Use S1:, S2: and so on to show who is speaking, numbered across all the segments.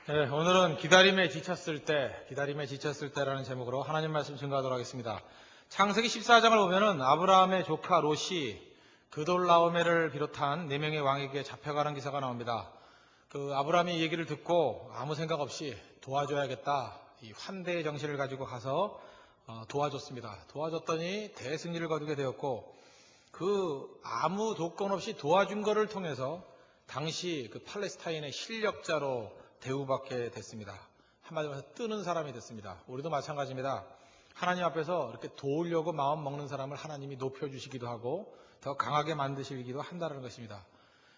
S1: 네, 오늘은 기다림에 지쳤을 때라는 제목으로 하나님 말씀 증거하도록 하겠습니다. 창세기 14장을 보면은 아브라함의 조카 롯이 그돌라오메를 비롯한 4명의 왕에게 잡혀가는 기사가 나옵니다. 아브라함이 이 얘기를 듣고 아무 생각 없이 도와줘야겠다. 이 환대의 정신을 가지고 가서 도와줬습니다. 도와줬더니 대승리를 거두게 되었고 아무 조건 없이 도와준 것을 통해서 당시 팔레스타인의 실력자로 대우받게 됐습니다. 한마디로 해서 뜨는 사람이 됐습니다. 우리도 마찬가지입니다. 하나님 앞에서 이렇게 도우려고 마음 먹는 사람을 하나님이 높여주시기도 하고 더 강하게 만드시기도 한다는 것입니다.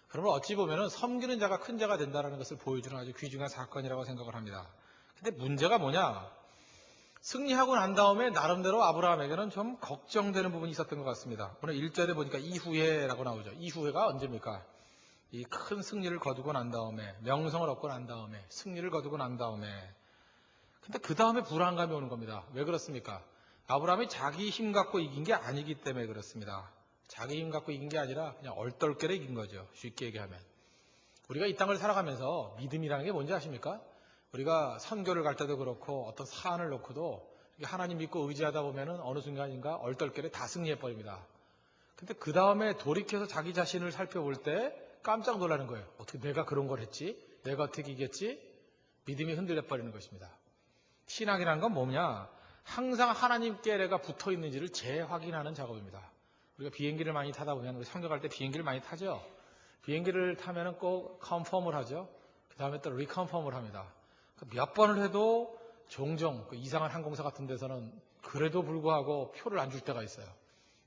S1: 그러면 어찌 보면 섬기는 자가 큰 자가 된다는 것을 보여주는 아주 귀중한 사건이라고 생각을 합니다. 근데 문제가 뭐냐? 승리하고 난 다음에 나름대로 아브라함에게는 좀 걱정되는 부분이 있었던 것 같습니다. 오늘 1절에 보니까 이후에라고 나오죠. 이후에가 언제입니까? 이 큰 승리를 거두고 난 다음에, 명성을 얻고 난 다음에, 승리를 거두고 난 다음에. 근데 그 다음에 불안감이 오는 겁니다. 왜 그렇습니까? 아브라함이 자기 힘 갖고 이긴 게 아니기 때문에 그렇습니다. 자기 힘 갖고 이긴 게 아니라 그냥 얼떨결에 이긴 거죠. 쉽게 얘기하면. 우리가 이 땅을 살아가면서 믿음이라는 게 뭔지 아십니까? 우리가 선교를 갈 때도 그렇고 어떤 사안을 놓고도 하나님 믿고 의지하다 보면은 어느 순간인가 얼떨결에 다 승리해버립니다. 근데 그 다음에 돌이켜서 자기 자신을 살펴볼 때 깜짝 놀라는 거예요. 어떻게 내가 그런 걸 했지? 내가 어떻게 이겼지? 믿음이 흔들려버리는 것입니다. 신앙이라는 건 뭐냐? 항상 하나님께 내가 붙어 있는지를 재확인하는 작업입니다. 우리가 비행기를 많이 타다 보면, 우리 선교갈 때 비행기를 많이 타죠? 비행기를 타면은 꼭 컨펌을 하죠? 그 다음에 또 리컨펌을 합니다. 몇 번을 해도 종종 이상한 항공사 같은 데서는 그래도 불구하고 표를 안 줄 때가 있어요.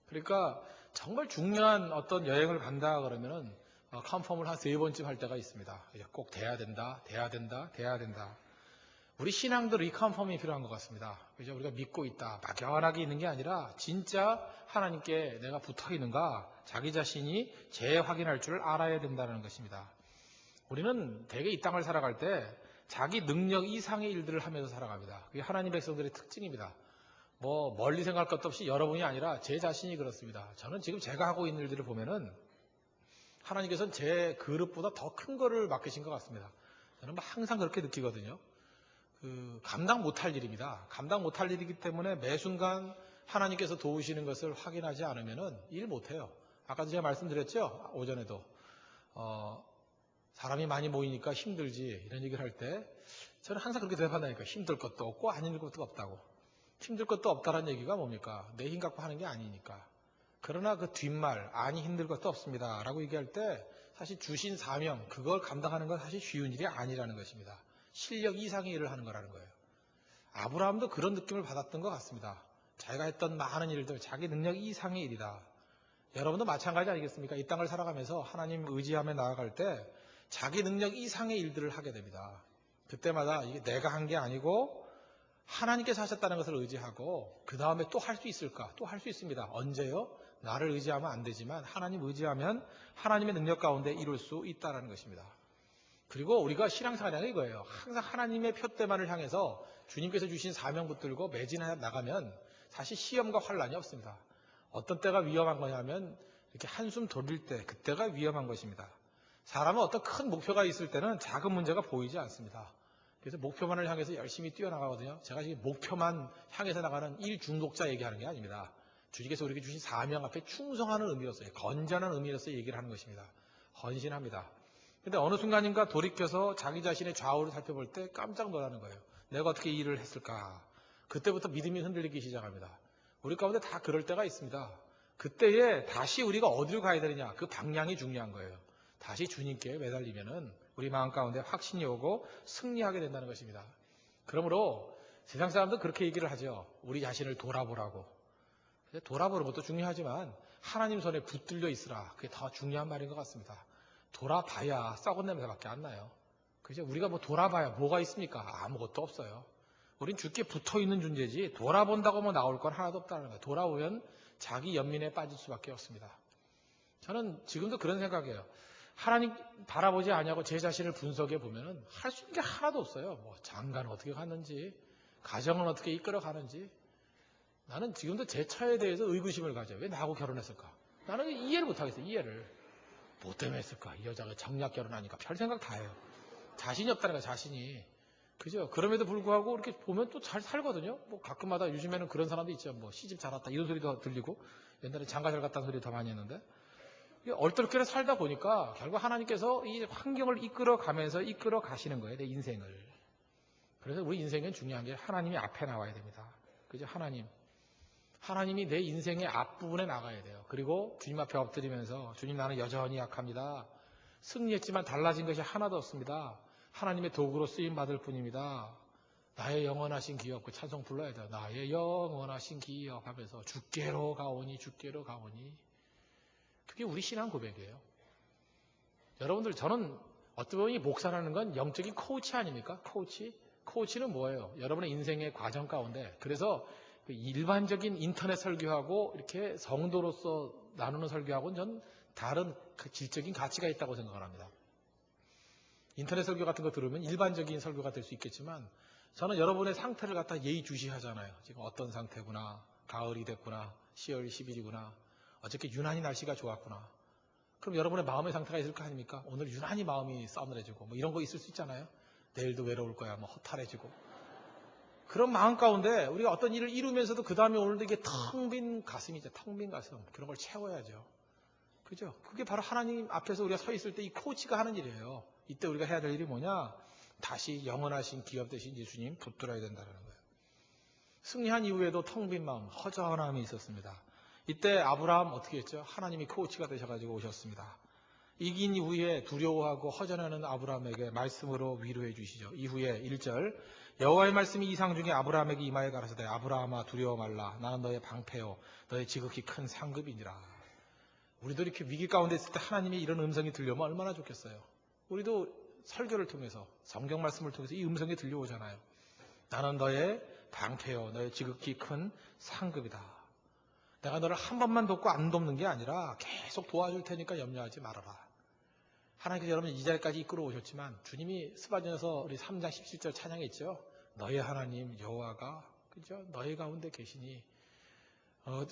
S1: 그러니까 정말 중요한 어떤 여행을 간다 그러면은 컨펌을 한 3번쯤 할 때가 있습니다. 꼭 돼야 된다. 우리 신앙도 리컨펌이 필요한 것 같습니다. 그죠? 우리가 믿고 있다. 막연하게 있는 게 아니라 진짜 하나님께 내가 붙어 있는가, 자기 자신이 재확인할 줄 알아야 된다는 것입니다. 우리는 대개 이 땅을 살아갈 때 자기 능력 이상의 일들을 하면서 살아갑니다. 그게 하나님 백성들의 특징입니다. 멀리 생각할 것도 없이 여러분이 아니라 제 자신이 그렇습니다. 저는 지금 제가 하고 있는 일들을 보면은 하나님께서는 제 그릇보다 더 큰 거를 맡기신 것 같습니다. 저는 항상 그렇게 느끼거든요. 감당 못할 일입니다. 감당 못할 일이기 때문에 매 순간 하나님께서 도우시는 것을 확인하지 않으면은 일 못해요. 아까도 제가 말씀드렸죠? 오전에도. 사람이 많이 모이니까 힘들지 이런 얘기를 할 때 저는 항상 그렇게 대답한다니까. 힘들 것도 없고 안 힘들 것도 없다고. 힘들 것도 없다는 얘기가 뭡니까? 내 힘 갖고 하는 게 아니니까. 그러나 그 뒷말, 아니 힘들 것도 없습니다 라고 얘기할 때 사실 주신 사명, 그걸 감당하는 건 사실 쉬운 일이 아니라는 것입니다. 실력 이상의 일을 하는 거라는 거예요. 아브라함도 그런 느낌을 받았던 것 같습니다. 자기가 했던 많은 일들, 자기 능력 이상의 일이다. 여러분도 마찬가지 아니겠습니까? 이 땅을 살아가면서 하나님 의지하며 나아갈 때 자기 능력 이상의 일들을 하게 됩니다. 그때마다 이게 내가 한 게 아니고 하나님께서 하셨다는 것을 의지하고 그 다음에 또 할 수 있을까? 또 할 수 있습니다. 언제요? 나를 의지하면 안 되지만 하나님 의지하면 하나님의 능력 가운데 이룰 수 있다는 것입니다. 그리고 우리가 신앙생활이라는 게 이거예요. 항상 하나님의 표대만을 향해서 주님께서 주신 사명 붙들고 매진해 나가면 사실 시험과 환란이 없습니다. 어떤 때가 위험한 거냐면 이렇게 한숨 돌릴 때 그때가 위험한 것입니다. 사람은 어떤 큰 목표가 있을 때는 작은 문제가 보이지 않습니다. 그래서 목표만을 향해서 열심히 뛰어나가거든요. 제가 지금 목표만 향해서 나가는 일 중독자 얘기하는 게 아닙니다. 주님께서 우리에게 주신 사명 앞에 충성하는 의미로서요. 건전한 의미로서 얘기를 하는 것입니다. 헌신합니다. 근데 어느 순간인가 돌이켜서 자기 자신의 좌우를 살펴볼 때 깜짝 놀라는 거예요. 내가 어떻게 이 일을 했을까? 그때부터 믿음이 흔들리기 시작합니다. 우리 가운데 다 그럴 때가 있습니다. 그때에 다시 우리가 어디로 가야 되느냐? 그 방향이 중요한 거예요. 다시 주님께 매달리면은 우리 마음 가운데 확신이 오고 승리하게 된다는 것입니다. 그러므로 세상 사람도 그렇게 얘기를 하죠. 우리 자신을 돌아보라고. 돌아보는 것도 중요하지만 하나님 손에 붙들려 있으라. 그게 더 중요한 말인 것 같습니다. 돌아봐야 썩은 냄새밖에 안 나요. 그죠? 우리가 돌아봐야 뭐가 있습니까? 아무것도 없어요. 우린 주께 붙어 있는 존재지 돌아본다고 나올 건 하나도 없다는 거예요. 돌아보면 자기 연민에 빠질 수밖에 없습니다. 저는 지금도 그런 생각이에요. 하나님 바라보지 아니하고 제 자신을 분석해 보면은 할 수 있는 게 하나도 없어요. 장가는 어떻게 갔는지, 가정은 어떻게 이끌어가는지. 나는 지금도 제 처에 대해서 의구심을 가져요. 왜 나하고 결혼했을까? 나는 이해를 못하겠어요. 이해를. 뭐 때문에 했을까? 이 여자가 정략 결혼하니까 별 생각 다 해요. 자신이 없다는 거야, 자신이. 그죠? 그럼에도 불구하고 이렇게 보면 또 잘 살거든요. 뭐 가끔마다 요즘에는 그런 사람도 있죠. 뭐 시집 잘 왔다 이런 소리도 들리고 옛날에 장가 잘 갔다는 소리 더 많이 했는데 얼떨결에 살다 보니까 결국 하나님께서 이 환경을 이끌어 가면서 이끌어 가시는 거예요. 내 인생을. 그래서 우리 인생은 중요한 게 하나님이 앞에 나와야 됩니다. 그죠? 하나님이 내 인생의 앞부분에 나가야 돼요. 그리고 주님 앞에 엎드리면서 주님 나는 여전히 약합니다. 승리했지만 달라진 것이 하나도 없습니다. 하나님의 도구로 쓰임받을 뿐입니다. 나의 영원하신 기업, 그 찬송 불러야 돼요. 나의 영원하신 기업 하면서 주께로 가오니 주께로 가오니. 그게 우리 신앙 고백이에요. 여러분들 저는 어떻게 보면 목사라는 건 영적인 코치 아닙니까? 코치는 뭐예요? 여러분의 인생의 과정 가운데 그래서 일반적인 인터넷 설교하고 이렇게 성도로서 나누는 설교하고는 전 다른 질적인 가치가 있다고 생각을 합니다. 인터넷 설교 같은 거 들으면 일반적인 설교가 될 수 있겠지만 저는 여러분의 상태를 갖다 예의주시하잖아요. 지금 어떤 상태구나. 가을이 됐구나. 10월 10일이구나. 어저께 유난히 날씨가 좋았구나. 그럼 여러분의 마음의 상태가 있을 거 아닙니까? 오늘 유난히 마음이 싸늘해지고 뭐 이런 거 있을 수 있잖아요. 내일도 외로울 거야. 뭐 허탈해지고. 그런 마음 가운데 우리가 어떤 일을 이루면서도 그 다음에 오늘도 이게 텅 빈 가슴이죠. 텅 빈 가슴. 그런 걸 채워야죠. 그죠? 그게 바로 하나님 앞에서 우리가 서 있을 때 이 코치가 하는 일이에요. 이때 우리가 해야 될 일이 뭐냐? 다시 영원하신 기업 되신 예수님 붙들어야 된다는 거예요. 승리한 이후에도 텅 빈 마음, 허전함이 있었습니다. 이때 아브라함 어떻게 했죠? 하나님이 코치가 되셔가지고 오셨습니다. 이긴 이후에 두려워하고 허전하는 아브라함에게 말씀으로 위로해 주시죠. 이후에 1절 여호와의 말씀이 이상 중에 아브라함에게 임하여 가라사대 아브라함아 두려워 말라 나는 너의 방패요 너의 지극히 큰 상급이니라. 우리도 이렇게 위기 가운데 있을 때 하나님의 이런 음성이 들려오면 얼마나 좋겠어요. 우리도 설교를 통해서 성경 말씀을 통해서 이 음성이 들려오잖아요. 나는 너의 방패요 너의 지극히 큰 상급이다. 내가 너를 한 번만 돕고 안 돕는 게 아니라 계속 도와줄 테니까 염려하지 말아라. 하나님께서 여러분 이 자리까지 이끌어 오셨지만 주님이 스바전에서 우리 3장 17절 찬양에 있죠. 너의 하나님 여호와가 그죠? 너희 가운데 계시니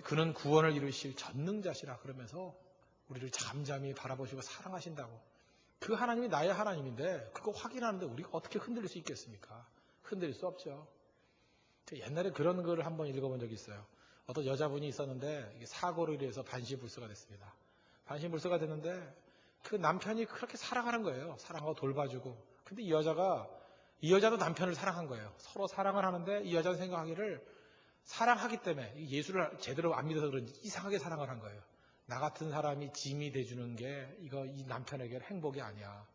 S1: 그는 구원을 이루실 전능자시라 그러면서 우리를 잠잠히 바라보시고 사랑하신다고. 그 하나님이 나의 하나님인데 그거 확인하는데 우리가 어떻게 흔들릴 수 있겠습니까? 흔들릴 수 없죠. 옛날에 그런 글을 한번 읽어본 적이 있어요. 어떤 여자분이 있었는데 이게 사고로 인해서 반신불수가 됐습니다. 반신불수가 됐는데 그 남편이 그렇게 사랑하는 거예요. 사랑하고 돌봐주고. 근데 이 여자도 남편을 사랑한 거예요. 서로 사랑을 하는데 이 여자는 생각하기를 사랑하기 때문에 예수를 제대로 안 믿어서 그런지 이상하게 사랑을 한 거예요. 나 같은 사람이 짐이 돼주는 게 이 남편에게 행복이 아니야.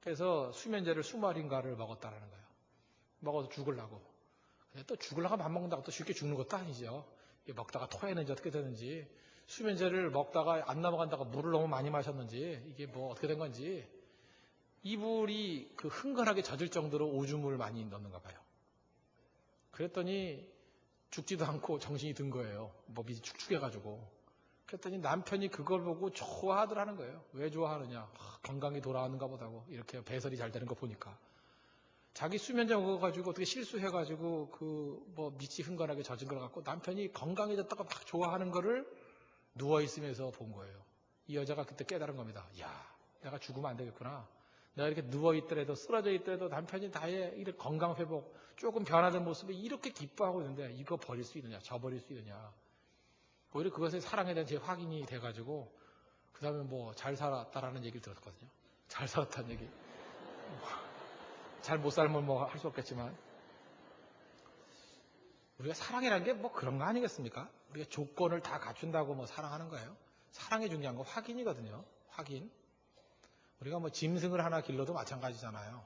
S1: 그래서 수면제를 20알인가를 먹었다라는 거예요. 먹어서 죽으려고. 근데 또 죽으려고 밥 먹는다고 또 쉽게 죽는 것도 아니죠. 먹다가 토했는지 어떻게 되는지 수면제를 먹다가 안 넘어간다고 물을 너무 많이 마셨는지 이게 뭐 어떻게 된 건지 이불이 그 흥건하게 젖을 정도로 오줌을 많이 넣는가 봐요. 그랬더니 죽지도 않고 정신이 든 거예요. 몸이 축축해가지고. 그랬더니 남편이 그걸 보고 좋아하더라는 거예요. 왜 좋아하느냐? 건강이 돌아왔는가 보다고. 이렇게 배설이 잘 되는 거 보니까. 자기 수면제 먹어가지고 어떻게 실수해가지고 밑이 흥건하게 젖은 걸 갖고 남편이 건강해졌다고 막 좋아하는 거를 누워있으면서 본 거예요. 이 여자가 그때 깨달은 겁니다. 야, 내가 죽으면 안 되겠구나. 내가 이렇게 누워있더라도 쓰러져 있더라도 남편이 나의 이런 건강 회복, 조금 변화된 모습에 이렇게 기뻐하고 있는데 이거 버릴 수 있느냐, 저버릴 수 있느냐. 오히려 그것에 사랑에 대한 제 확인이 돼가지고 그 다음에 잘 살았다라는 얘기를 들었거든요. 잘 살았다는 얘기. 잘 못 살면 할 수 없겠지만 우리가 사랑이라는 게 그런 거 아니겠습니까? 우리가 조건을 다 갖춘다고 사랑하는 거예요. 사랑이 중요한 건 확인이거든요. 확인. 우리가 짐승을 하나 길러도 마찬가지잖아요.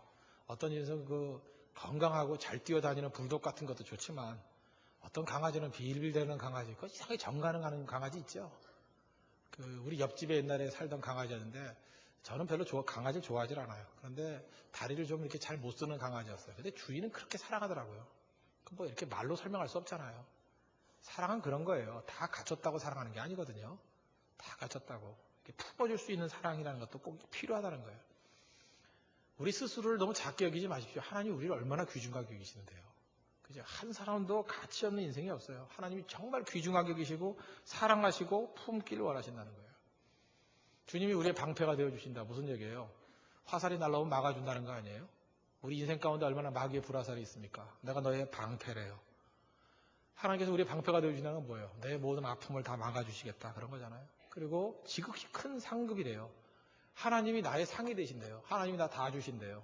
S1: 어떤 짐승은 건강하고 잘 뛰어다니는 불독 같은 것도 좋지만 어떤 강아지는 빌빌대는 강아지, 이상하게 정가능하는 강아지 있죠. 우리 옆집에 옛날에 살던 강아지였는데 저는 별로 강아지를 좋아하지 않아요. 그런데 다리를 좀 이렇게 잘 못 쓰는 강아지였어요. 근데 주인은 그렇게 사랑하더라고요. 이렇게 말로 설명할 수 없잖아요. 사랑은 그런 거예요. 다 갖췄다고 사랑하는 게 아니거든요. 다 갖췄다고. 이렇게 품어줄 수 있는 사랑이라는 것도 꼭 필요하다는 거예요. 우리 스스로를 너무 작게 여기지 마십시오. 하나님 우리를 얼마나 귀중하게 여기시는데요. 그죠? 한 사람도 가치 없는 인생이 없어요. 하나님이 정말 귀중하게 여기시고 사랑하시고 품기를 원하신다는 거예요. 주님이 우리의 방패가 되어주신다. 무슨 얘기예요? 화살이 날라오면 막아준다는 거 아니에요? 우리 인생 가운데 얼마나 마귀의 불화살이 있습니까? 내가 너의 방패래요. 하나님께서 우리의 방패가 되어주시는 건 뭐예요? 내 모든 아픔을 다 막아주시겠다 그런 거잖아요. 그리고 지극히 큰 상급이래요. 하나님이 나의 상이 되신대요. 하나님이 나 다 주신대요.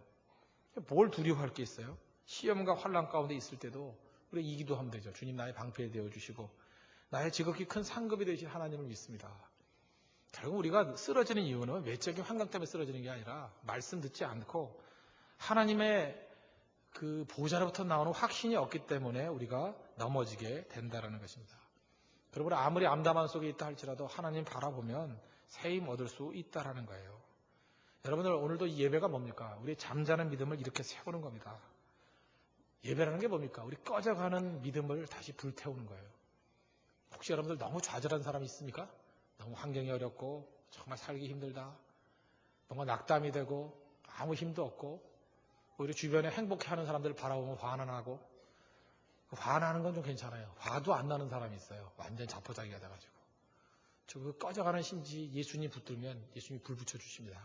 S1: 뭘 두려워할 게 있어요? 시험과 환난 가운데 있을 때도 우리 이 기도하면 되죠. 주님 나의 방패 되어주시고 나의 지극히 큰 상급이 되신 하나님을 믿습니다. 결국 우리가 쓰러지는 이유는 외적인 환경 때문에 쓰러지는 게 아니라 말씀 듣지 않고 하나님의 그 보좌로부터 나오는 확신이 없기 때문에 우리가 넘어지게 된다는 것입니다. 그러므로 아무리 암담한 속에 있다 할지라도 하나님 바라보면 새 힘 얻을 수 있다는 거예요. 여러분들 오늘도 이 예배가 뭡니까? 우리의 잠자는 믿음을 이렇게 세우는 겁니다. 예배라는 게 뭡니까? 우리 꺼져가는 믿음을 다시 불태우는 거예요. 혹시 여러분들 너무 좌절한 사람이 있습니까? 너무 환경이 어렵고 정말 살기 힘들다. 뭔가 낙담이 되고 아무 힘도 없고 오히려 주변에 행복해하는 사람들을 바라보면 화나고 화나는 건 좀 괜찮아요. 화도 안 나는 사람이 있어요. 완전 자포자기가 돼가지고. 그 꺼져가는 심지 예수님 붙들면 예수님이 불 붙여주십니다.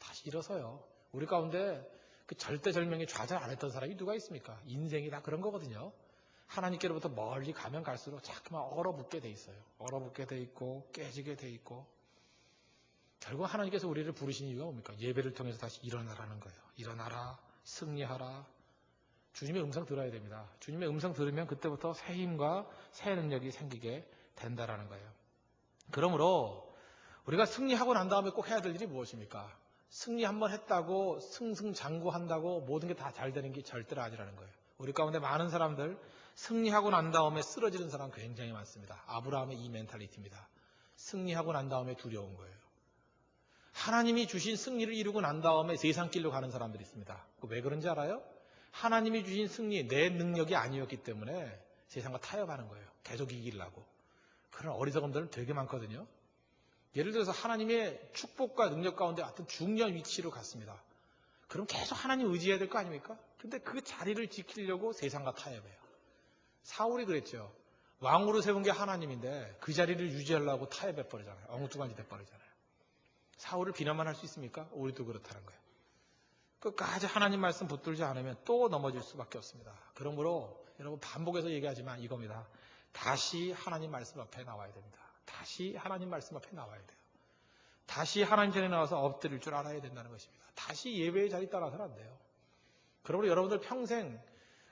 S1: 다시 일어서요. 우리 가운데 그 절대절명에 좌절 안 했던 사람이 누가 있습니까? 인생이 다 그런 거거든요. 하나님께로부터 멀리 가면 갈수록 자꾸만 얼어붙게 돼 있어요. 얼어붙게 돼 있고 깨지게 돼 있고 결국 하나님께서 우리를 부르신 이유가 뭡니까? 예배를 통해서 다시 일어나라는 거예요. 일어나라, 승리하라. 주님의 음성 들어야 됩니다. 주님의 음성 들으면 그때부터 새 힘과 새 능력이 생기게 된다라는 거예요. 그러므로 우리가 승리하고 난 다음에 꼭 해야 될 일이 무엇입니까? 승리 한번 했다고 승승장구한다고 모든 게 다 잘 되는 게 절대로 아니라는 거예요. 우리 가운데 많은 사람들 승리하고 난 다음에 쓰러지는 사람 굉장히 많습니다. 아브라함의 이 멘탈리티입니다. 승리하고 난 다음에 두려운 거예요. 하나님이 주신 승리를 이루고 난 다음에 세상길로 가는 사람들이 있습니다. 왜 그런지 알아요? 하나님이 주신 승리, 내 능력이 아니었기 때문에 세상과 타협하는 거예요. 계속 이기려고. 그런 어리석음들은 되게 많거든요. 예를 들어서 하나님의 축복과 능력 가운데 어떤 중요한 위치로 갔습니다. 그럼 계속 하나님 의지해야 될 거 아닙니까? 근데 그 자리를 지키려고 세상과 타협해요. 사울이 그랬죠. 왕으로 세운 게 하나님인데 그 자리를 유지하려고 타협해버리잖아요. 엉뚱한 짓 해버리잖아요. 사울을 비난만 할 수 있습니까? 우리도 그렇다는 거예요. 끝까지 하나님 말씀 붙들지 않으면 또 넘어질 수밖에 없습니다. 그러므로 여러분 반복해서 얘기하지만 이겁니다. 다시 하나님 말씀 앞에 나와야 됩니다. 다시 하나님 말씀 앞에 나와야 돼요. 다시 하나님 전에 나와서 엎드릴 줄 알아야 된다는 것입니다. 다시 예배의 자리 따라서는 안 돼요. 그러므로 여러분들 평생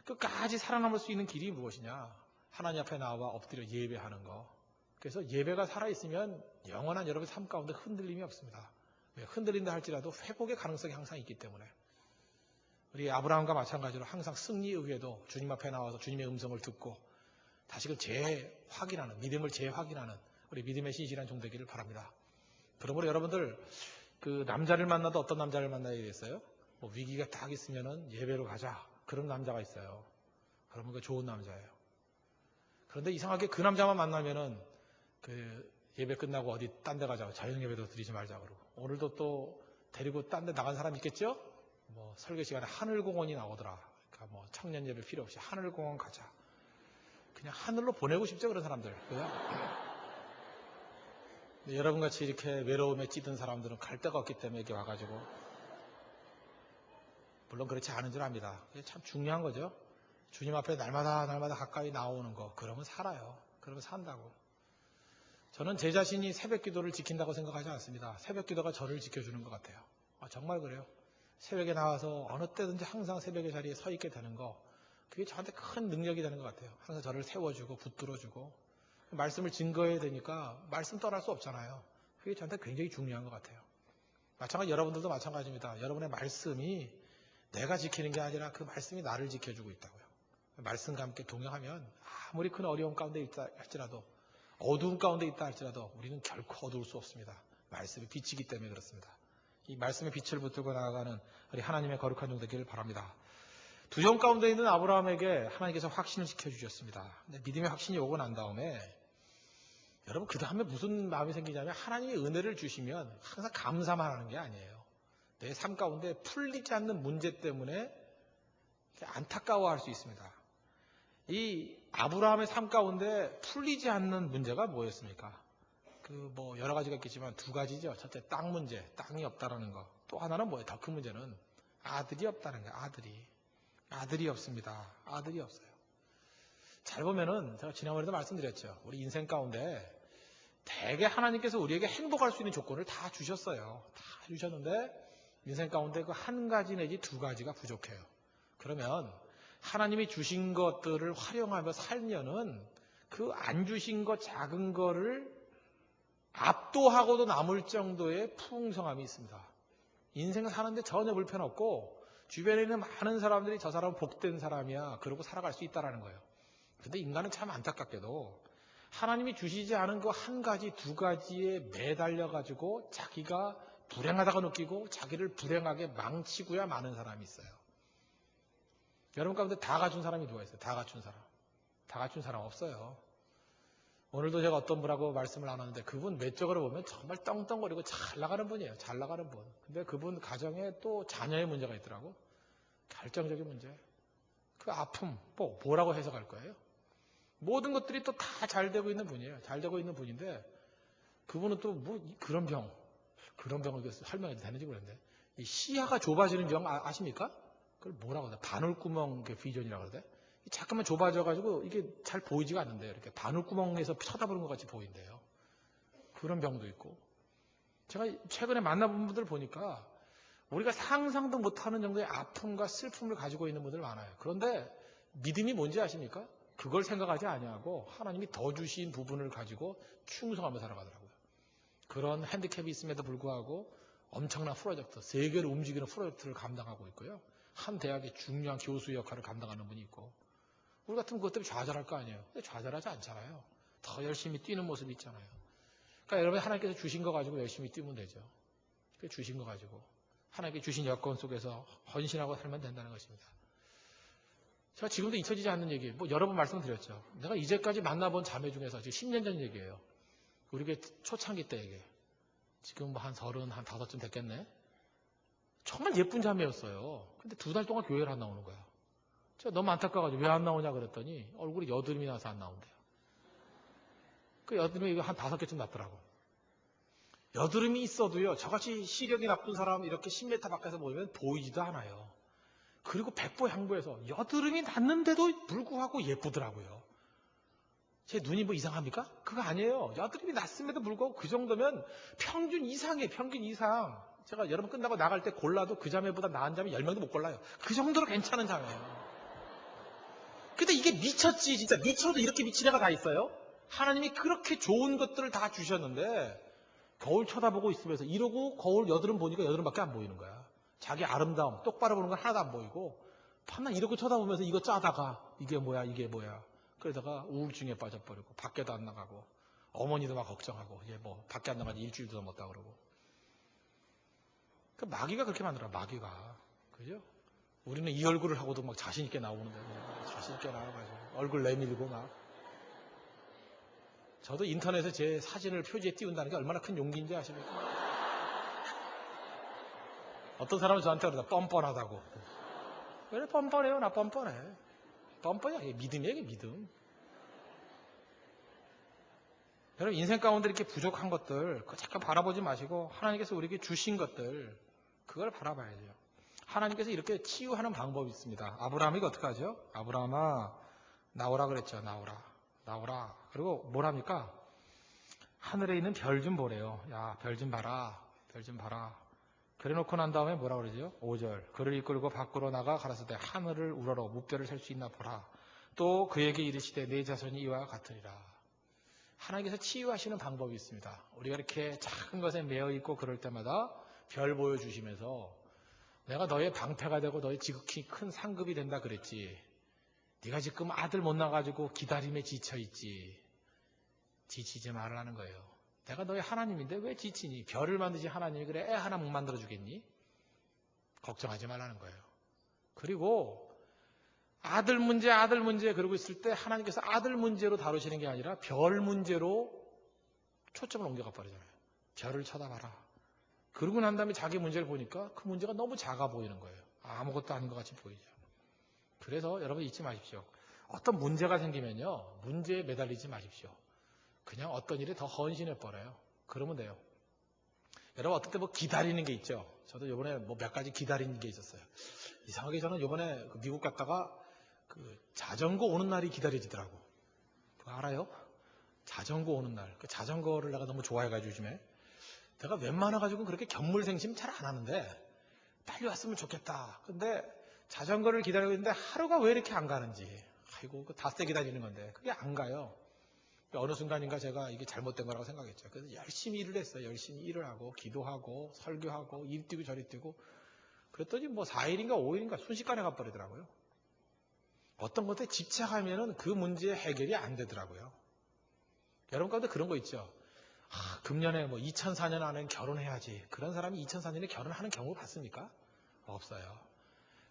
S1: 끝까지 살아남을 수 있는 길이 무엇이냐? 하나님 앞에 나와 엎드려 예배하는 거. 그래서 예배가 살아있으면 영원한 여러분의 삶 가운데 흔들림이 없습니다. 흔들린다 할지라도 회복의 가능성이 항상 있기 때문에 우리 아브라함과 마찬가지로 항상 승리 이후에도 주님 앞에 나와서 주님의 음성을 듣고 다시금 재확인하는, 믿음을 재확인하는 우리 믿음의 신실한 종 되기를 바랍니다. 그러므로 여러분들 그 남자를 만나도 어떤 남자를 만나야 되겠어요? 뭐 위기가 딱 있으면은 예배로 가자. 그런 남자가 있어요. 그러면 그 좋은 남자예요. 그런데 이상하게 그 남자만 만나면은 그 예배 끝나고 어디 딴 데 가자고 자연 예배도 드리지 말자 그러고 오늘도 또 데리고 딴 데 나간 사람 있겠죠? 뭐 설교 시간에 하늘공원이 나오더라. 그러니까 뭐 청년 예배 필요 없이 하늘공원 가자. 그냥 하늘로 보내고 싶죠 그런 사람들. 여러분같이 이렇게 외로움에 찌든 사람들은 갈 데가 없기 때문에 이렇게 와가지고 물론 그렇지 않은 줄 압니다. 그게 참 중요한 거죠. 주님 앞에 날마다 가까이 나오는 거 그러면 살아요. 그러면 산다고. 저는 제 자신이 새벽 기도를 지킨다고 생각하지 않습니다. 새벽 기도가 저를 지켜주는 것 같아요. 정말 그래요. 새벽에 나와서 어느 때든지 항상 새벽의 자리에 서 있게 되는 거 그게 저한테 큰 능력이 되는 것 같아요. 항상 저를 세워주고 붙들어주고 말씀을 증거해야 되니까 말씀 떠날 수 없잖아요. 그게 저한테 굉장히 중요한 것 같아요. 마찬가지 여러분들도 마찬가지입니다. 여러분의 말씀이 내가 지키는 게 아니라 그 말씀이 나를 지켜주고 있다고요. 말씀과 함께 동행하면 아무리 큰 어려움 가운데 있다 할지라도 어두운 가운데 있다 할지라도 우리는 결코 어두울 수 없습니다. 말씀이 빛이기 때문에 그렇습니다. 이 말씀의 빛을 붙들고 나아가는 우리 하나님의 거룩한 종 되기를 바랍니다. 두려움 가운데 있는 아브라함에게 하나님께서 확신을 지켜주셨습니다. 근데 믿음의 확신이 오고 난 다음에 여러분 그 다음에 무슨 마음이 생기냐면 하나님이 은혜를 주시면 항상 감사만 하는 게 아니에요. 내 삶 가운데 풀리지 않는 문제 때문에 안타까워할 수 있습니다. 이 아브라함의 삶 가운데 풀리지 않는 문제가 뭐였습니까? 뭐 여러 가지가 있겠지만 두 가지죠. 첫째 땅 문제, 땅이 없다라는 거. 또 하나는 뭐예요? 더 큰 문제는 아들이 없다는 거예요. 아들이 없습니다. 아들이 없어요. 잘 보면은 제가 지난번에도 말씀드렸죠. 우리 인생 가운데 대개 하나님께서 우리에게 행복할 수 있는 조건을 다 주셨어요. 다 주셨는데 인생 가운데 그 한 가지 내지 두 가지가 부족해요. 그러면 하나님이 주신 것들을 활용하며 살면은 그 안 주신 것 작은 거를 압도하고도 남을 정도의 풍성함이 있습니다. 인생 사는데 전혀 불편 없고 주변에 있는 많은 사람들이 저 사람은 복된 사람이야 그러고 살아갈 수 있다는 거예요. 근데 인간은 참 안타깝게도 하나님이 주시지 않은 그 한 가지 두 가지에 매달려 가지고 자기가 불행하다고 느끼고 자기를 불행하게 망치고야 마는 사람이 있어요. 여러분 가운데 다 갖춘 사람이 누가 있어요? 다 갖춘 사람. 다 갖춘 사람 없어요. 오늘도 제가 어떤 분하고 말씀을 나눴는데 그분 외적으로 보면 정말 떵떵거리고 잘 나가는 분이에요. 잘 나가는 분. 근데 그분 가정에 또 자녀의 문제가 있더라고. 결정적인 문제. 그 아픔, 뭐라고 해석할 거예요? 모든 것들이 또 다 잘 되고 있는 분이에요. 잘 되고 있는 분인데 그분은 또 뭐 그런 병을 설명해도 되는지 모르겠는데 이 시야가 좁아지는 병 아십니까? 그걸 뭐라고 하나? 바늘구멍 비전이라고 그러대? 잠깐만 좁아져가지고 이게 잘 보이지가 않는데요. 이렇게 바늘구멍에서 쳐다보는 것 같이 보인대요. 그런 병도 있고. 제가 최근에 만나본 분들 보니까 우리가 상상도 못하는 정도의 아픔과 슬픔을 가지고 있는 분들 많아요. 그런데 믿음이 뭔지 아십니까? 그걸 생각하지 아니하고 하나님이 더 주신 부분을 가지고 충성하며 살아가더라고요. 그런 핸디캡이 있음에도 불구하고 엄청난 프로젝트, 세계를 움직이는 프로젝트를 감당하고 있고요. 한 대학의 중요한 교수 역할을 감당하는 분이 있고 우리 같으면 그것 때문에 좌절할 거 아니에요. 근데 좌절하지 않잖아요. 더 열심히 뛰는 모습이 있잖아요. 그러니까 여러분 하나님께서 주신 거 가지고 열심히 뛰면 되죠. 주신 거 가지고 하나님께 주신 여건 속에서 헌신하고 살면 된다는 것입니다. 제가 지금도 잊혀지지 않는 얘기, 여러 번 말씀드렸죠. 내가 이제까지 만나본 자매 중에서 지금 10년 전 얘기예요. 우리 초창기 때 얘기. 지금 한 35쯤 됐겠네. 정말 예쁜 자매였어요. 근데 2달 동안 교회를 안 나오는 거야. 제가 너무 안타까워가지고 왜 안 나오냐 그랬더니 얼굴에 여드름이 나서 안 나온대요. 그 여드름이 한 5개쯤 났더라고. 여드름이 있어도요, 저같이 시력이 나쁜 사람 이렇게 10m 밖에서 보면 보이지도 않아요. 그리고 백보향보해서 여드름이 났는데도 불구하고 예쁘더라고요. 제 눈이 이상합니까? 그거 아니에요. 여드름이 났음에도 불구하고 그 정도면 평균 이상이에요. 평균 이상. 제가 여러분 끝나고 나갈 때 골라도 그 자매보다 나은 자매 10명도 못 골라요. 그 정도로 괜찮은 자매예요. 근데 이게 미쳤지. 진짜 미쳐도 이렇게 미친 애가 다 있어요? 하나님이 그렇게 좋은 것들을 다 주셨는데 거울 쳐다보고 있으면서 이러고 거울 여드름 보니까 여드름밖에 안 보이는 거야. 자기 아름다움, 똑바로 보는 건 하나도 안 보이고 밤낮 이러고 쳐다보면서 이거 짜다가 이게 뭐야. 그러다가 우울증에 빠져버리고 밖에도 안 나가고 어머니도 막 걱정하고 이제 밖에 안 나가지 일주일도 넘었다 그러고. 그 마귀가 그렇게 만들어. 마귀가. 그죠? 우리는 이 얼굴을 하고도 막 자신 있게 나오는데 자신 있게 나와가지고 얼굴 내밀고 막. 저도 인터넷에 제 사진을 표지에 띄운다는 게 얼마나 큰 용기인지 아십니까? 어떤 사람은 저한테 그러다 뻔뻔하다고. 왜 뻔뻔해요? 나 뻔뻔해. 뻔뻔이야. 이게 믿음이야, 이게 믿음. 여러분 인생 가운데 이렇게 부족한 것들 그거 잠깐 바라보지 마시고 하나님께서 우리에게 주신 것들 그걸 바라봐야죠. 하나님께서 이렇게 치유하는 방법이 있습니다. 아브라함이 어떻게 하죠? 아브라함아 나오라 그랬죠. 나오라. 그리고 뭐랍니까? 하늘에 있는 별 좀 보래요. 야, 별 좀 봐라. 그래 놓고 난 다음에 뭐라 그러죠? 5절. 그를 이끌고 밖으로 나가 가라사대 하늘을 우러러 무뼈를 셀 수 있나 보라. 또 그에게 이르시되 내 자손이 이와 같으리라. 하나님께서 치유하시는 방법이 있습니다. 우리가 이렇게 작은 것에 매여 있고 그럴 때마다 별 보여주시면서 내가 너의 방패가 되고 너의 지극히 큰 상급이 된다 그랬지. 네가 지금 아들 못 낳아가지고 기다림에 지쳐있지. 지치지 말라는 거예요. 내가 너의 하나님인데 왜 지치니? 별을 만드신 하나님이 그래 애 하나 못 만들어주겠니? 걱정하지 말라는 거예요. 그리고 아들 문제 그러고 있을 때 하나님께서 아들 문제로 다루시는 게 아니라 별 문제로 초점을 옮겨가 버리잖아요. 별을 쳐다봐라. 그러고 난 다음에 자기 문제를 보니까 그 문제가 너무 작아 보이는 거예요. 아무것도 아닌 것 같이 보이죠. 그래서 여러분 잊지 마십시오. 어떤 문제가 생기면요. 문제에 매달리지 마십시오. 그냥 어떤 일에 더 헌신해 버려요. 그러면 돼요. 여러분 어떤 때 뭐 기다리는 게 있죠. 저도 이번에 뭐 몇 가지 기다리는 게 있었어요. 이상하게 저는 이번에 미국 갔다가 그 자전거 오는 날이 기다려지더라고. 그거 알아요? 자전거 오는 날. 그 자전거를 내가 너무 좋아해가지고 요즘에 내가 웬만해가지고 그렇게 견물생심 잘 안 하는데 빨리 왔으면 좋겠다. 근데 자전거를 기다리고 있는데 하루가 왜 이렇게 안 가는지. 아이고 그 닷새 기다리는 건데 그게 안 가요. 어느 순간인가 제가 이게 잘못된 거라고 생각했죠. 그래서 열심히 일을 했어요. 열심히 일을 하고 기도하고 설교하고 이리 뛰고 저리 뛰고 그랬더니 뭐 4일인가 5일인가 순식간에 가버리더라고요. 어떤 것에 집착하면은 그 문제의 해결이 안 되더라고요. 여러분 가운데 그런 거 있죠. 금년에 뭐 2004년 안에 결혼해야지. 그런 사람이 2004년에 결혼하는 경우 봤습니까? 없어요.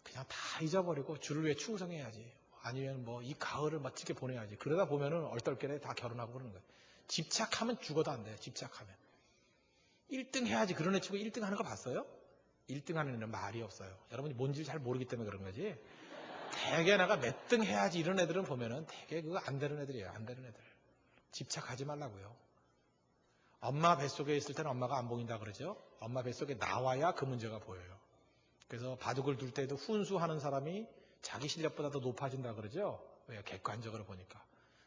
S1: 그냥 다 잊어버리고 주를 위해 충성해야지. 아니면 뭐 이 가을을 멋지게 보내야지. 그러다 보면은 얼떨결에 다 결혼하고 그러는 거예요. 집착하면 죽어도 안 돼요. 집착하면. 1등 해야지. 그런 애 치고 1등 하는 거 봤어요? 1등 하는 애는 말이 없어요. 여러분이 뭔지를 잘 모르기 때문에 그런 거지. 대개 내가 몇 등 해야지 이런 애들은 보면은 되게 그거 안 되는 애들이에요. 안 되는 애들. 집착하지 말라고요. 엄마 뱃속에 있을 때는 엄마가 안 보인다 그러죠. 엄마 뱃속에 나와야 그 문제가 보여요. 그래서 바둑을 둘 때도 훈수하는 사람이 자기 실력보다 더 높아진다 그러죠. 왜? 객관적으로 보니까.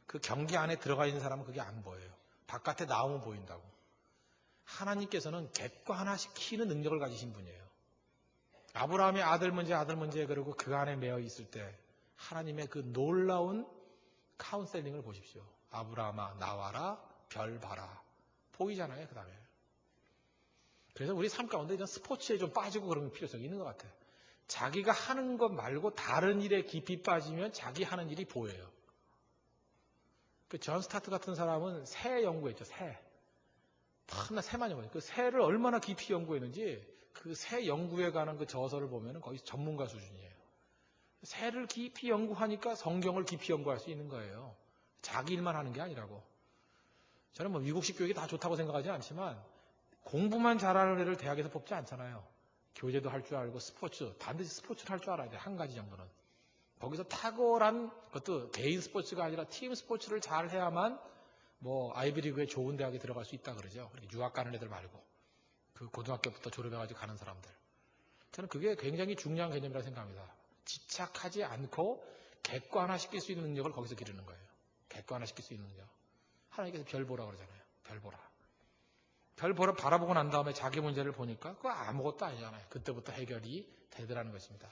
S1: 그 경기 안에 들어가 있는 사람은 그게 안 보여요. 바깥에 나오면 보인다고. 하나님께서는 객관화시키는 능력을 가지신 분이에요. 아브라함의 아들 문제 그리고 그 안에 매여 있을 때 하나님의 그 놀라운 카운셀링을 보십시오. 아브라함아 나와라 별 봐라. 보이잖아요. 그 다음에. 그래서 우리 삶 가운데 이런 스포츠에 좀 빠지고 그런 필요성이 있는 것 같아요. 자기가 하는 것 말고 다른 일에 깊이 빠지면 자기 하는 일이 보여요. 그 존 스타트 같은 사람은 새 연구했죠. 새. 밤낮 새만 연구해요. 그 새를 얼마나 깊이 연구했는지 그 새 연구에 관한 그 저서를 보면 거의 전문가 수준이에요. 새를 깊이 연구하니까 성경을 깊이 연구할 수 있는 거예요. 자기 일만 하는 게 아니라고. 저는 뭐 미국식 교육이 다 좋다고 생각하지 않지만 공부만 잘하는 애를 대학에서 뽑지 않잖아요. 교재도 할 줄 알고 스포츠, 반드시 스포츠를 할 줄 알아야 돼. 한 가지 정도는. 거기서 탁월한 것도 개인 스포츠가 아니라 팀 스포츠를 잘 해야만 뭐 아이비리그에 좋은 대학에 들어갈 수 있다 그러죠. 유학 가는 애들 말고. 그 고등학교부터 졸업해가지고 가는 사람들. 저는 그게 굉장히 중요한 개념이라고 생각합니다. 집착하지 않고 객관화시킬 수 있는 능력을 거기서 기르는 거예요. 객관화시킬 수 있는 능력. 하나님께서 별 보라 그러잖아요. 별 보라. 별 보라 바라보고 난 다음에 자기 문제를 보니까 그거 아무것도 아니잖아요. 그때부터 해결이 되더라는 것입니다.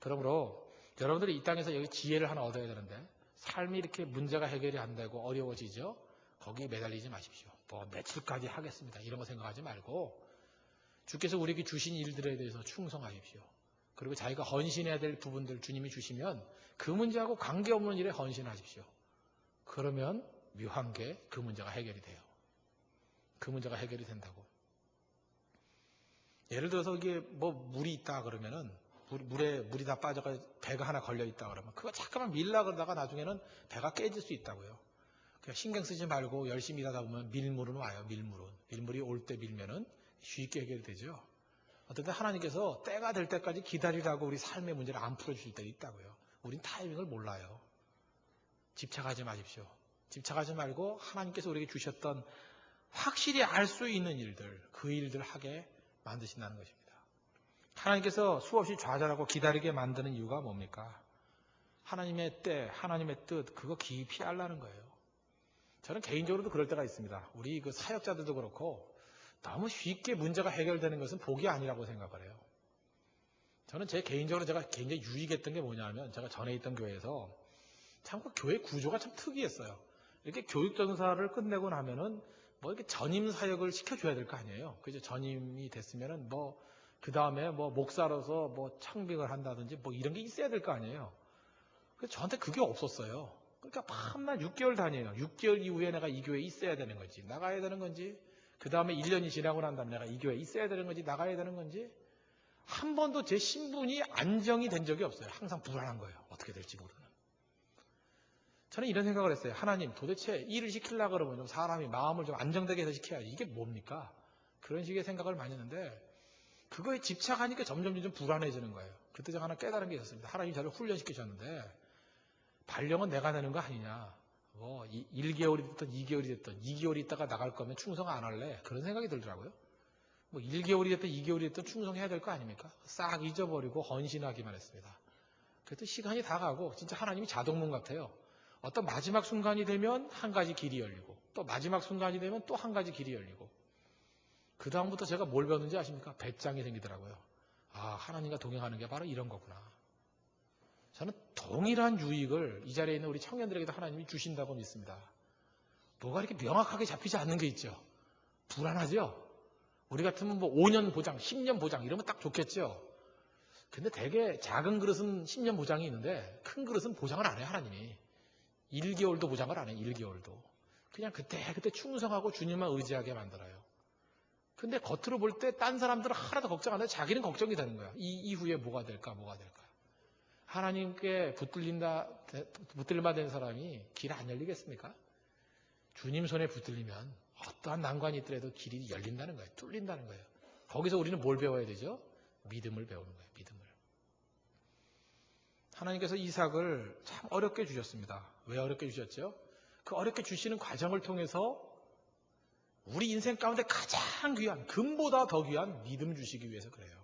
S1: 그러므로 여러분들이 이 땅에서 여기 지혜를 하나 얻어야 되는데 삶이 이렇게 문제가 해결이 안 되고 어려워지죠. 거기에 매달리지 마십시오. 뭐 며칠까지 하겠습니다. 이런 거 생각하지 말고 주께서 우리에게 주신 일들에 대해서 충성하십시오. 그리고 자기가 헌신해야 될 부분들 주님이 주시면 그 문제하고 관계없는 일에 헌신하십시오. 그러면 묘한 게 그 문제가 해결이 돼요. 그 문제가 해결이 된다고. 예를 들어서 이게 뭐 물이 있다 그러면은 물이 다 빠져가 배가 하나 걸려 있다 그러면 그거 잠깐만 밀라 그러다가 나중에는 배가 깨질 수 있다고요. 그냥 신경 쓰지 말고 열심히 일하다 보면 밀물은 와요. 밀물이 올 때 밀면은 쉽게 해결되죠. 어쨌든 하나님께서 때가 될 때까지 기다리라고 우리 삶의 문제를 안 풀어주실 때도 있다고요. 우린 타이밍을 몰라요. 집착하지 마십시오. 집착하지 말고 하나님께서 우리에게 주셨던 확실히 알 수 있는 일들, 그 일들 하게 만드신다는 것입니다. 하나님께서 수없이 좌절하고 기다리게 만드는 이유가 뭡니까? 하나님의 때, 하나님의 뜻, 그거 깊이 알라는 거예요. 저는 개인적으로도 그럴 때가 있습니다. 우리 그 사역자들도 그렇고 너무 쉽게 문제가 해결되는 것은 복이 아니라고 생각을 해요. 저는 개인적으로 제가 굉장히 유익했던 게 뭐냐면 제가 전에 있던 교회에서 참 그 교회 구조가 참 특이했어요. 이렇게 교육전사를 끝내고 나면은 뭐 이렇게 전임 사역을 시켜줘야 될 거 아니에요. 그죠? 전임이 됐으면은 뭐 그 다음에 뭐 목사로서 뭐 청빙을 한다든지 뭐 이런 게 있어야 될 거 아니에요. 그래서 저한테 그게 없었어요. 그러니까 밤낮 6개월 다녀요. 6개월 이후에 내가 이 교회에 있어야 되는 건지 나가야 되는 건지 그 다음에 1년이 지나고 난 다음에 내가 이 교회에 있어야 되는 건지 나가야 되는 건지 한 번도 제 신분이 안정이 된 적이 없어요. 항상 불안한 거예요. 어떻게 될지 모르는. 저는 이런 생각을 했어요. 하나님 도대체 일을 시키려고 그러면 좀 사람이 마음을 좀 안정되게 해서 시켜야지. 이게 뭡니까? 그런 식의 생각을 많이 했는데 그거에 집착하니까 점점 불안해지는 거예요. 그때 제가 하나 깨달은 게 있었습니다. 하나님이 저를 훈련시키셨는데 발령은 내가 내는 거 아니냐. 뭐 1개월이 됐든 2개월이 됐든 2개월 있다가 나갈 거면 충성 안 할래. 그런 생각이 들더라고요. 뭐 1개월이 됐든 2개월이 됐든 충성해야 될 거 아닙니까? 싹 잊어버리고 헌신하기만 했습니다. 그래도 시간이 다 가고 진짜 하나님이 자동문 같아요. 어떤 마지막 순간이 되면 한 가지 길이 열리고 또 마지막 순간이 되면 또 한 가지 길이 열리고 그 다음부터 제가 뭘 배웠는지 아십니까? 배짱이 생기더라고요. 아, 하나님과 동행하는 게 바로 이런 거구나. 저는 동일한 유익을 이 자리에 있는 우리 청년들에게도 하나님이 주신다고 믿습니다. 뭐가 이렇게 명확하게 잡히지 않는 게 있죠. 불안하죠. 우리 같으면 뭐 5년 보장, 10년 보장 이러면 딱 좋겠죠. 근데 되게 작은 그릇은 10년 보장이 있는데 큰 그릇은 보장을 안 해요, 하나님이. 1개월도 보장을 안 해요, 1개월도. 그냥 그때 충성하고 주님만 의지하게 만들어요. 근데 겉으로 볼 때 딴 사람들은 하나도 걱정 안 해요. 자기는 걱정이 되는 거야. 이 이후에 뭐가 될까. 하나님께 붙들림만 된 사람이 길 안 열리겠습니까? 주님 손에 붙들리면 어떠한 난관이 있더라도 길이 열린다는 거예요. 뚫린다는 거예요. 거기서 우리는 뭘 배워야 되죠? 믿음을 배우는 거예요. 믿음을. 하나님께서 이삭을 참 어렵게 주셨습니다. 왜 어렵게 주셨죠? 그 어렵게 주시는 과정을 통해서 우리 인생 가운데 가장 귀한, 금보다 더 귀한 믿음 주시기 위해서 그래요.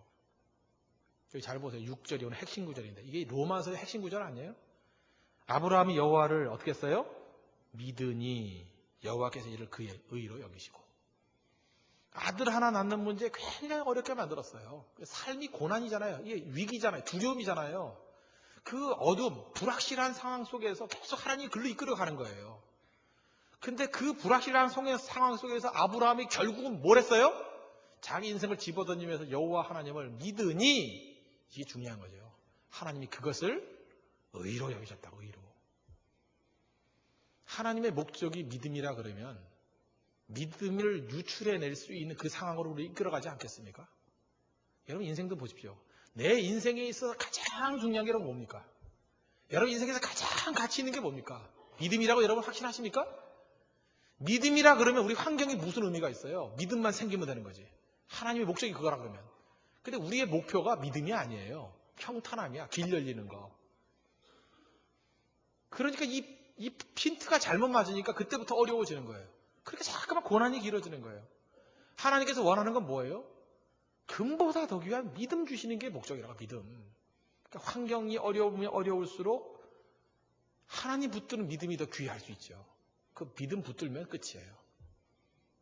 S1: 여기 잘 보세요. 6절이 오늘 핵심 구절인데 이게 로마서의 핵심 구절 아니에요? 아브라함이 여호와를 어떻게 했어요? 믿으니 여호와께서 이를 그의 의로 여기시고. 아들 하나 낳는 문제 굉장히 어렵게 만들었어요. 삶이 고난이잖아요. 이게 위기잖아요. 두려움이잖아요. 그 어둠, 불확실한 상황 속에서 계속 하나님이 글로 이끌어가는 거예요. 근데 그 불확실한 상황 속에서 아브라함이 결국은 뭘 했어요? 자기 인생을 집어던지면서 여호와 하나님을 믿으니 이게 중요한 거죠. 하나님이 그것을 의로 여기셨다고. 의로. 하나님의 목적이 믿음이라 그러면 믿음을 유출해낼 수 있는 그 상황으로 우리 이끌어가지 않겠습니까? 여러분 인생도 보십시오. 내 인생에 있어서 가장 중요한 게 여러분 뭡니까? 여러분 인생에서 가장 가치 있는 게 뭡니까? 믿음이라고 여러분 확신하십니까? 믿음이라 그러면 우리 환경에 무슨 의미가 있어요? 믿음만 생기면 되는 거지. 하나님의 목적이 그거라 그러면. 근데 우리의 목표가 믿음이 아니에요. 평탄함이야. 길 열리는 거. 그러니까 이 핀트가 잘못 맞으니까 그때부터 어려워지는 거예요. 그렇게 자꾸만 고난이 길어지는 거예요. 하나님께서 원하는 건 뭐예요? 금보다 더 귀한 믿음 주시는 게 목적이라고. 믿음. 그러니까 환경이 어려우면 어려울수록 하나님 붙드는 믿음이 더 귀할 수 있죠. 그 믿음 붙들면 끝이에요.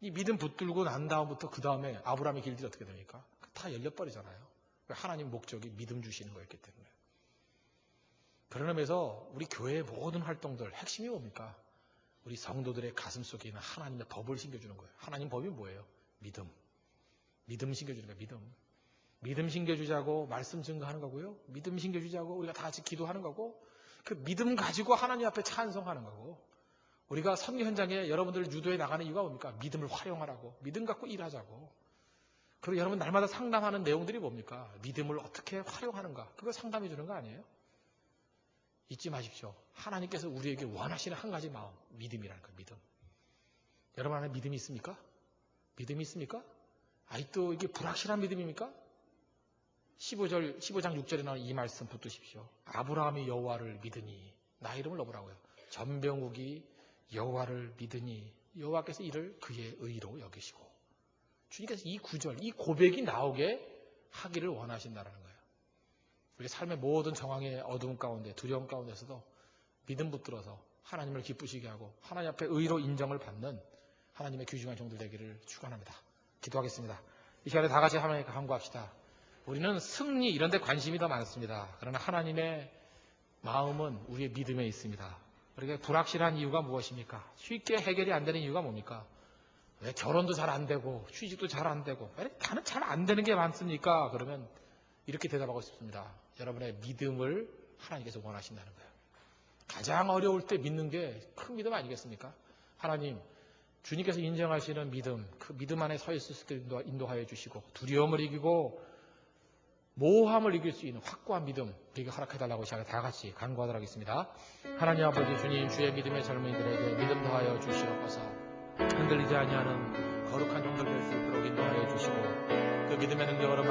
S1: 이 믿음 붙들고 난 다음부터 그 다음에 아브라함의 길들이 어떻게 됩니까? 다 열려버리잖아요. 하나님 목적이 믿음 주시는 거였기 때문에. 그런 의미에서 우리 교회의 모든 활동들 핵심이 뭡니까? 우리 성도들의 가슴 속에 있는 하나님의 법을 심겨주는 거예요. 하나님 법이 뭐예요? 믿음. 믿음 심겨주는 거예요. 믿음. 믿음 심겨주자고 말씀 증거하는 거고요. 믿음 심겨주자고 우리가 다 같이 기도하는 거고, 그 믿음 가지고 하나님 앞에 찬송하는 거고, 우리가 선교 현장에 여러분들 유도해 나가는 이유가 뭡니까? 믿음을 활용하라고. 믿음 갖고 일하자고. 그리고 여러분 날마다 상담하는 내용들이 뭡니까? 믿음을 어떻게 활용하는가. 그거 상담해 주는 거 아니에요? 잊지 마십시오. 하나님께서 우리에게 원하시는 한 가지 마음, 믿음이라는 거예요. 믿음. 여러분 안에 믿음이 있습니까? 믿음이 있습니까? 아직도 이게 불확실한 믿음입니까? 15장 6절에 나오는 이 말씀 붙드십시오. 아브라함이 여호와를 믿으니, 나 이름을 넣어보라고요. 전병욱이 여호와를 믿으니 여호와께서 이를 그의 의로 여기시고. 주님께서 이 구절, 이 고백이 나오게 하기를 원하신다는 거예요. 우리 삶의 모든 정황의 어두움 가운데, 두려움 가운데서도 믿음 붙들어서 하나님을 기쁘시게 하고 하나님 앞에 의로 인정을 받는 하나님의 귀중한 종들 되기를 축원합니다. 기도하겠습니다. 이 시간에 다 같이 하나님께 간구합시다. 우리는 승리 이런 데 관심이 더 많습니다. 그러나 하나님의 마음은 우리의 믿음에 있습니다. 그러니까 불확실한 이유가 무엇입니까? 쉽게 해결이 안 되는 이유가 뭡니까? 왜 결혼도 잘 안 되고 취직도 잘 안 되고 왜 다는 잘 안 되는 게 많습니까? 그러면 이렇게 대답하고 싶습니다. 여러분의 믿음을 하나님께서 원하신다는 거예요. 가장 어려울 때 믿는 게 큰 믿음 아니겠습니까? 하나님, 주님께서 인정하시는 믿음, 그 믿음 안에 서 있을 수 있게 인도하여 주시고 두려움을 이기고 모함을 이길 수 있는 확고한 믿음 우리에게 허락해달라고 시작에 다 같이 간구하도록 하겠습니다. 하나님 아버지 주님, 주의 믿음의 젊은이들에게 믿음 더하여 주시옵소서. 흔들리지 아니하는 거룩한 종들 될 수 있도록 인도하여 주시고 그 믿음의 능력으로